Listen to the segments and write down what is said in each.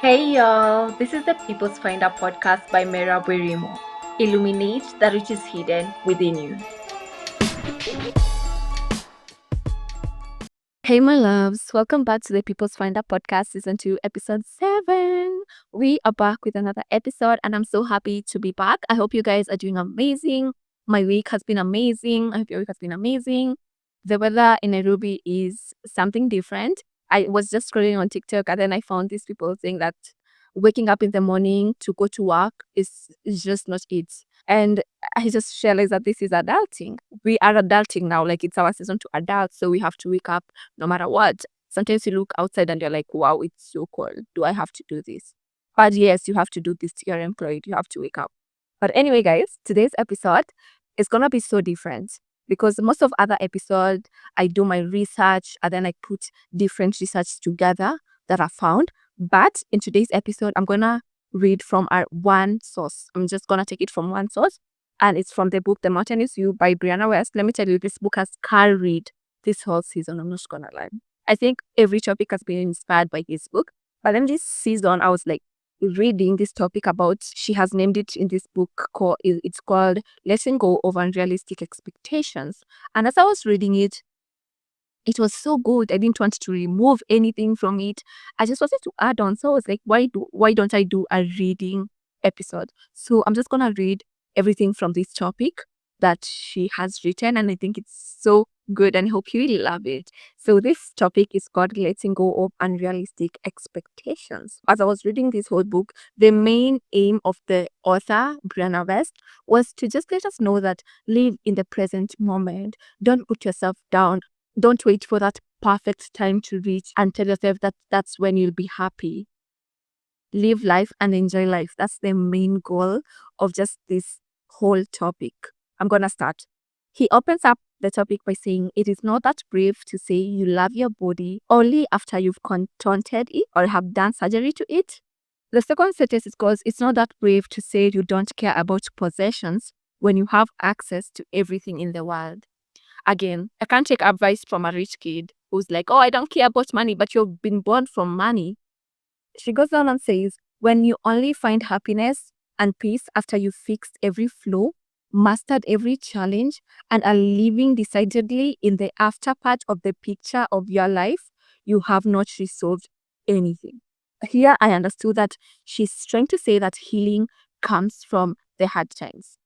Hey y'all, this is the People's Finder podcast by Mera Berimo. Illuminate that which is hidden within you. Hey, my loves, welcome back to the People's Finder podcast, season 2, episode 7. We are back with another episode, and I'm so happy to be back. I hope you guys are doing amazing. My week has been amazing. I hope your week has been amazing. The weather in Nairobi is something different. I was just scrolling on TikTok, and then I found these people saying that waking up in the morning to go to work is just not it. And I just realized that this is adulting. We are adulting now, like it's our season to adult, so we have to wake up no matter what. Sometimes you look outside and you're like, wow, it's so cold. Do I have to do this? But yes, you have to do this. You're employed. You have to wake up. But anyway, guys, today's episode is going to be so different because most of other episode, I do my research and then I put different research together that I found. But in today's episode, I'm going to read from our one source. I'm just going to take it from one source. And it's from the book The Mountain Is You by Brianna West. Let me tell you, this book has carried this whole season. I'm not gonna lie. I think every topic has been inspired by his book. But then this season, I was like reading this topic about, she has named it in this book, it's called Letting Go of Unrealistic Expectations. And as I was reading it, it was so good. I didn't want to remove anything from it. I just wanted to add on. So I was like, why don't I do a reading episode? So I'm just gonna read everything from this topic that she has written, and I think it's so good and I hope you will love it. So this topic is called Letting Go of Unrealistic Expectations. As I was reading this whole book, the main aim of the author, Brianna West, was to just let us know that live in the present moment. Don't put yourself down. Don't wait for that perfect time to reach and tell yourself that that's when you'll be happy. Live life and enjoy life. That's the main goal of just this whole topic. I'm going to start. He opens up the topic by saying, it is not that brave to say you love your body only after you've contorted it or have done surgery to it. The second sentence is called, it's not that brave to say you don't care about possessions when you have access to everything in the world. Again, I can't take advice from a rich kid who's like, oh, I don't care about money, but you've been born from money. She goes on and says, when you only find happiness and peace after you've fixed every flaw, mastered every challenge, and are living decidedly in the after part of the picture of your life, you have not resolved anything. Here I understood that she's trying to say that healing comes from the hard times.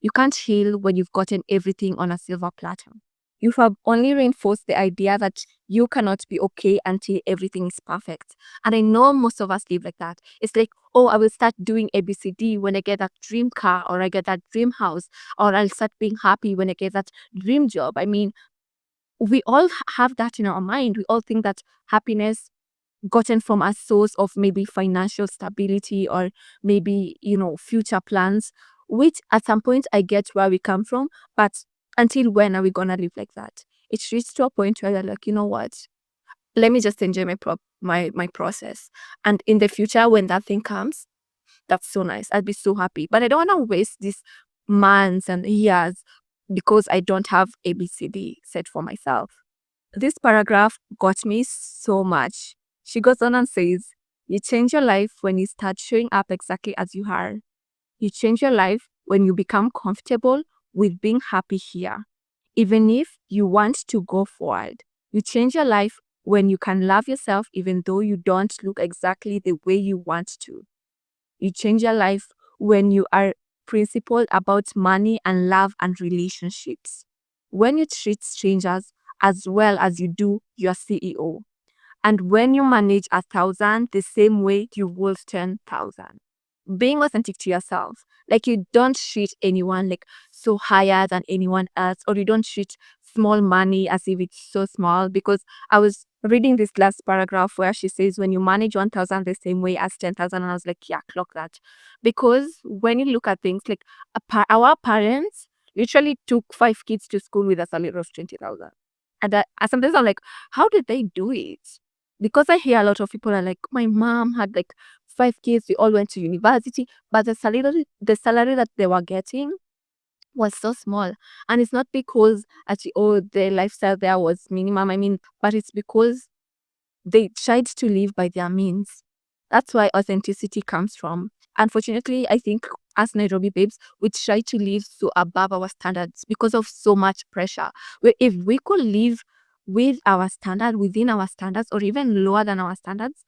You can't heal when you've gotten everything on a silver platter. You have only reinforced the idea that you cannot be okay until everything is perfect. And I know most of us live like that. It's like, oh, I will start doing ABCD when I get that dream car or I get that dream house, or I'll start being happy when I get that dream job. I mean, we all have that in our mind. We all think that happiness gotten from a source of maybe financial stability or maybe, future plans, which at some point I get where we come from. But until when are we going to live like that? It's reached to a point where you're like, you know what? Let me just enjoy my process. And in the future, when that thing comes, that's so nice. I'd be so happy. But I don't want to waste these months and years because I don't have ABCD set for myself. This paragraph got me so much. She goes on and says, you change your life when you start showing up exactly as you are. You change your life when you become comfortable with being happy here, even if you want to go forward. You change your life when you can love yourself even though you don't look exactly the way you want to. You change your life when you are principled about money and love and relationships. When you treat strangers as well as you do your CEO. And when you manage 1,000 the same way you would 10,000. Being authentic to yourself. Like you don't treat anyone like so higher than anyone else, or you don't treat small money as if it's so small. Because I was reading this last paragraph where she says when you manage 1,000 the same way as 10,000, and I was like, yeah, clock that. Because when you look at things like our parents literally took 5 kids to school with a salary of 20,000. And sometimes I'm like, how did they do it? Because I hear a lot of people are like, my mom had like 5 kids, we all went to university, but the salary that they were getting was so small. And it's not because actually, oh, the lifestyle there was minimum. I mean, but it's because they tried to live by their means. That's why authenticity comes from. Unfortunately, I think as Nairobi babes, we try to live so above our standards because of so much pressure. Where if we could live with our standard, within our standards, or even lower than our standards,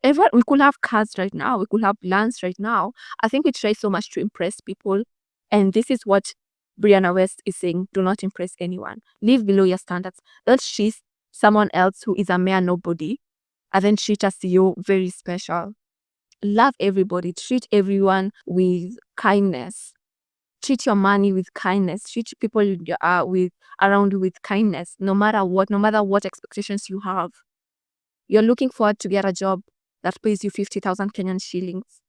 we could have cars right now, we could have lands right now. I think we try so much to impress people. And this is what Brianna West is saying: do not impress anyone. Live below your standards. Don't treat someone else who is a mere nobody and then treat as you very special. Love everybody, treat everyone with kindness. Treat your money with kindness. Treat people with around you with kindness, no matter what expectations you have. You're looking forward to get a job that pays you 50,000 Kenyan shillings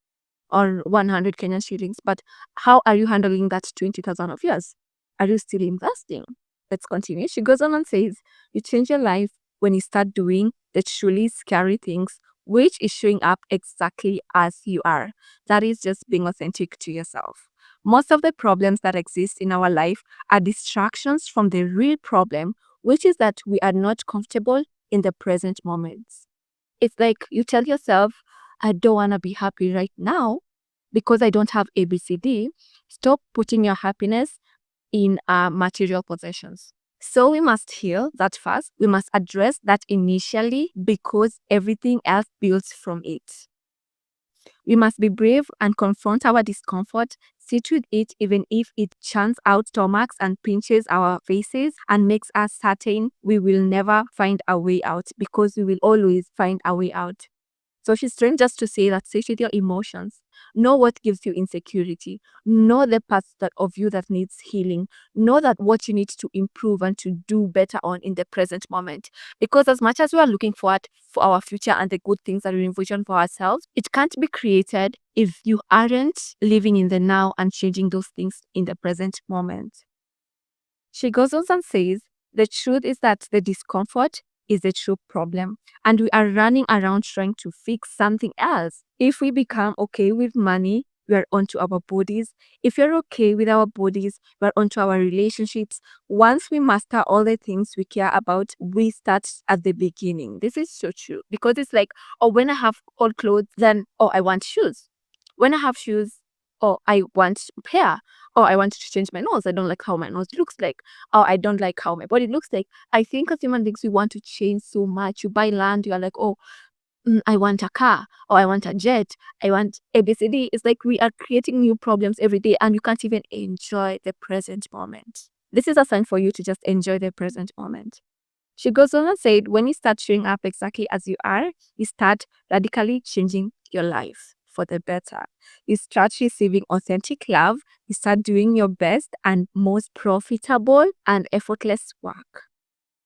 or 100 Kenyan shillings, but how are you handling that 20,000 of yours? Are you still investing? Let's continue. She goes on and says, you change your life when you start doing the truly scary things, which is showing up exactly as you are. That is just being authentic to yourself. Most of the problems that exist in our life are distractions from the real problem, which is that we are not comfortable in the present moments. It's like you tell yourself, I don't want to be happy right now because I don't have ABCD. Stop putting your happiness in material possessions. So we must heal that first. We must address that initially because everything else builds from it. We must be brave and confront our discomfort, sit with it even if it churns out stomachs and pinches our faces and makes us certain we will never find a way out, because we will always find a way out. So she's trying just to say that sit with your emotions. Know what gives you insecurity. Know the parts of you that needs healing. Know that what you need to improve and to do better on in the present moment. Because as much as we are looking forward for our future and the good things that we envision for ourselves, it can't be created if you aren't living in the now and changing those things in the present moment. She goes on and says, the truth is that the discomfort is the true problem, and we are running around trying to fix something else. If we become okay with money, we are onto our bodies. If you're okay with our bodies, we're onto our relationships. Once we master all the things we care about, we start at the beginning. This is so true, because it's like, oh, when I have old clothes, then, oh, I want shoes. When I have shoes, oh, I want hair. Oh, I want to change my nose. I don't like how my nose looks like. Oh, I don't like how my body looks like. I think as human beings, we want to change so much. You buy land, you are like, oh, I want a car, or I want a jet, I want ABCD. It's like we are creating new problems every day and you can't even enjoy the present moment. This is a sign for you to just enjoy the present moment. She goes on and said, when you start showing up exactly as you are, you start radically changing your life for the better. You start receiving authentic love. You start doing your best and most profitable and effortless work.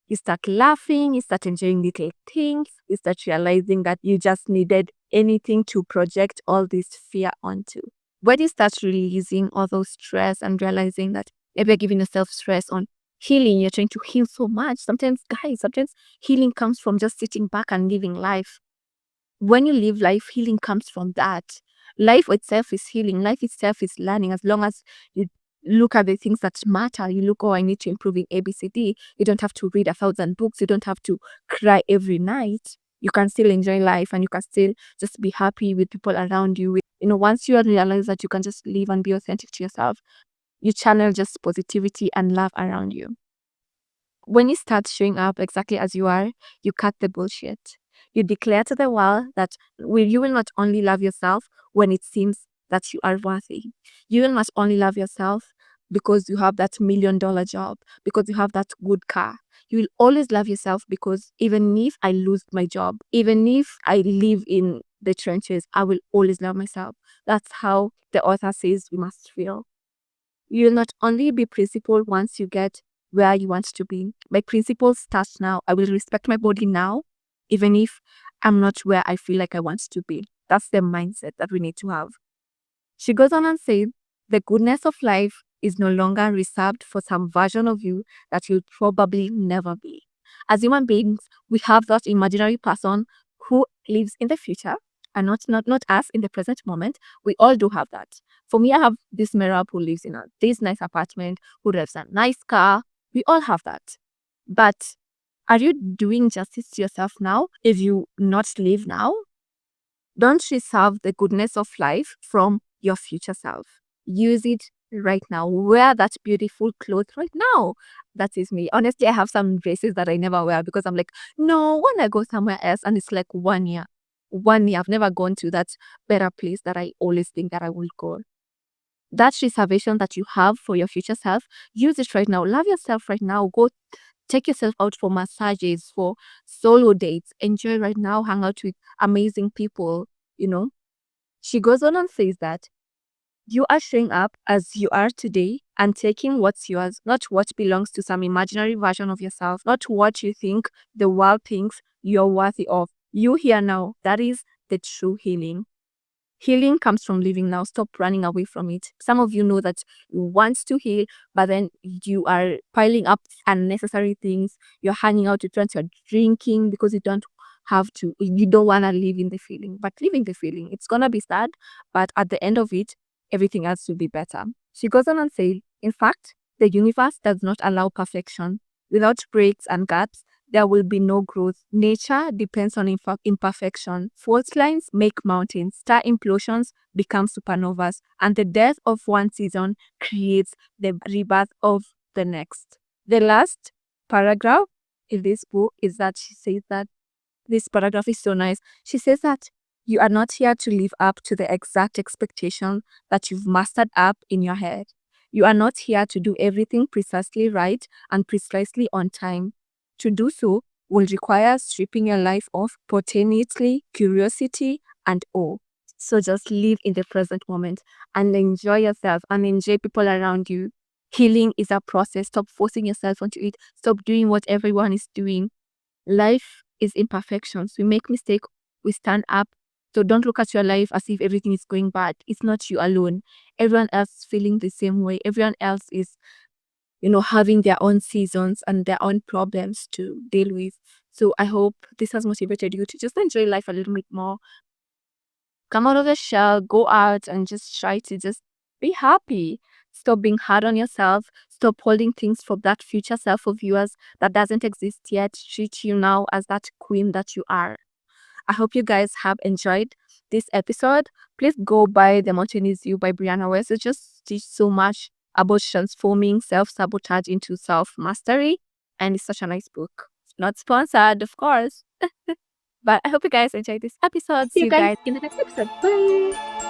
You start laughing, you start enjoying little things, you start realizing that you just needed anything to project all this fear onto. When you start releasing all those stress and realizing that maybe you're giving yourself stress on healing, you're trying to heal so much. Sometimes healing comes from just sitting back and living life. When you live life, healing comes from that. Life itself is healing. Life itself is learning. As long as you look at the things that matter, you look, oh, I need to improve in ABCD. You don't have to read 1,000 books. You don't have to cry every night. You can still enjoy life and you can still just be happy with people around you. Once you realize that you can just live and be authentic to yourself, you channel just positivity and love around you. When you start showing up exactly as you are, you cut the bullshit. You declare to the world that you will not only love yourself when it seems that you are worthy. You will not only love yourself because you have that $1 million job, because you have that good car. You will always love yourself because even if I lose my job, even if I live in the trenches, I will always love myself. That's how the author says we must feel. You will not only be principled once you get where you want to be. My principles start now. I will respect my body now, even if I'm not where I feel like I want to be. That's the mindset that we need to have. She goes on and says, the goodness of life is no longer reserved for some version of you that you'll probably never be. As human beings, we have that imaginary person who lives in the future and not us in the present moment. We all do have that. For me, I have this Merab who lives in this nice apartment, who drives a nice car. We all have that. But are you doing justice to yourself now if you not live now? Don't reserve the goodness of life from your future self. Use it right now. Wear that beautiful clothes right now. That is me. Honestly, I have some dresses that I never wear because I'm like, no, when I go somewhere else and it's like 1 year. 1 year, I've never gone to that better place that I always think that I will go. That reservation that you have for your future self, use it right now. Love yourself right now. Go take yourself out for massages, for solo dates. Enjoy right now. Hang out with amazing people, you know. She goes on and says that you are showing up as you are today and taking what's yours, not what belongs to some imaginary version of yourself, not what you think the world thinks you're worthy of. You here now. That is the true healing. Healing comes from living now. Stop running away from it. Some of you know that you want to heal, but then you are piling up unnecessary things. You're hanging out with friends, you're drinking because you don't have to, you don't want to live in the feeling. But living the feeling, it's going to be sad, but at the end of it, everything else will be better. She goes on and says, in fact, the universe does not allow perfection. Without breaks and gaps, there will be no growth. Nature depends on imperfection. Fault lines make mountains, star implosions become supernovas, and the death of one season creates the rebirth of the next. The last paragraph in this book is that she says that this paragraph is so nice. She says that you are not here to live up to the exact expectation that you've mastered up in your head. You are not here to do everything precisely right and precisely on time. To do so will require stripping your life of spontaneity, curiosity, and awe. So just live in the present moment and enjoy yourself and enjoy people around you. Healing is a process. Stop forcing yourself onto it. Stop doing what everyone is doing. Life is imperfections. We make mistakes, we stand up. So don't look at your life as if everything is going bad. It's not you alone. Everyone else is feeling the same way. Everyone else is, having their own seasons and their own problems to deal with. So I hope this has motivated you to just enjoy life a little bit more. Come out of the shell, go out and just try to just be happy. Stop being hard on yourself. Stop holding things from that future self of yours that doesn't exist yet. Treat you now as that queen that you are. I hope you guys have enjoyed this episode. Please go buy The Mountain Is You by Brianna West. It just teach so much about transforming self-sabotage into self-mastery. And it's such a nice book. Not sponsored, of course. But I hope you guys enjoyed this episode. See See you you guys guys in the next episode. Bye.